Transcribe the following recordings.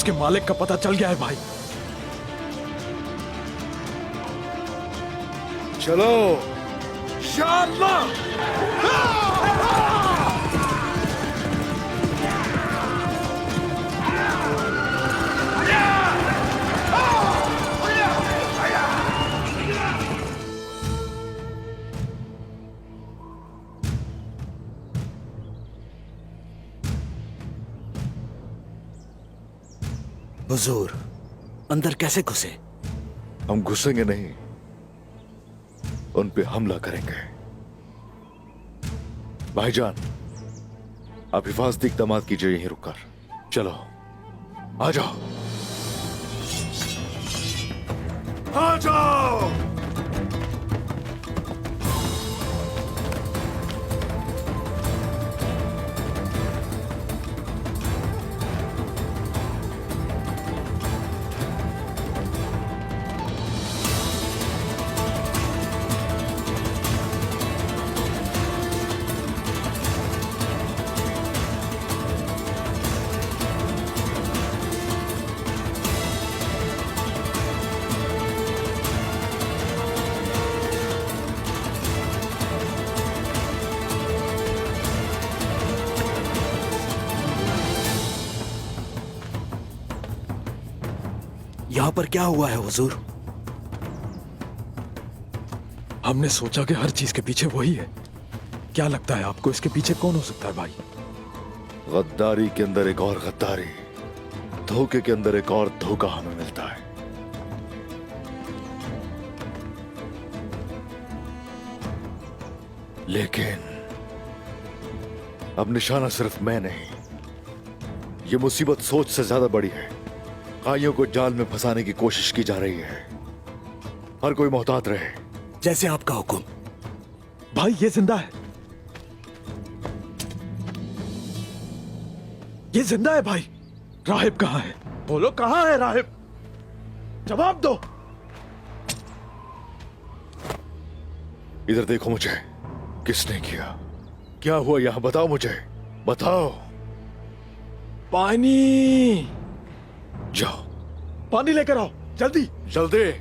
उसके मालिक का पता चल गया है भाई। चलो शाल्लाह। हुजूर, अंदर कैसे घुसे? हम घुसेंगे नहीं, उन पे हमला करेंगे। भाईजान, आप हिफाजती इक़दामात कीजिए यहीं रुककर। चलो आ जाओ, आ जाओ। यहां पर क्या हुआ है हुजूर? हमने सोचा कि हर चीज के पीछे वही है। क्या लगता है आपको इसके पीछे कौन हो सकता है भाई? गद्दारी के अंदर एक और गद्दारी, धोखे के अंदर एक और धोखा हमें मिलता है। लेकिन अब निशाना सिर्फ मैं नहीं, ये मुसीबत सोच से ज्यादा बड़ी है। काइयों को जाल में फंसाने की कोशिश की जा रही है। हर कोई मोहतात रहे। जैसे आपका हुक्म। भाई ये जिंदा है, ये जिंदा है भाई। राहिब कहाँ है? बोलो कहाँ है राहिब? जवाब दो। इधर देखो मुझे, किसने किया? क्या हुआ यहां? बताओ मुझे, बताओ। पानी, जाओ पानी लेकर आओ जल्दी। जल्दी।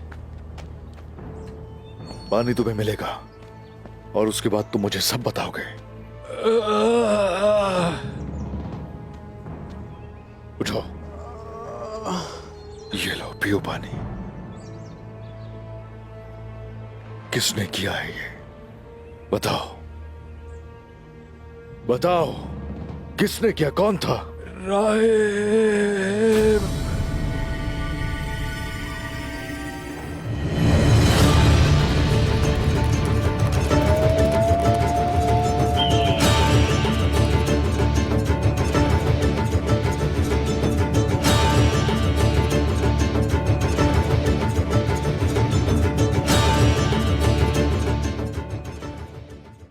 पानी तुम्हें मिलेगा और उसके बाद तुम मुझे सब बताओगे। उठो, ये लो पियो पानी। किसने किया है ये? बताओ, बताओ, किसने किया? कौन था? राहिब।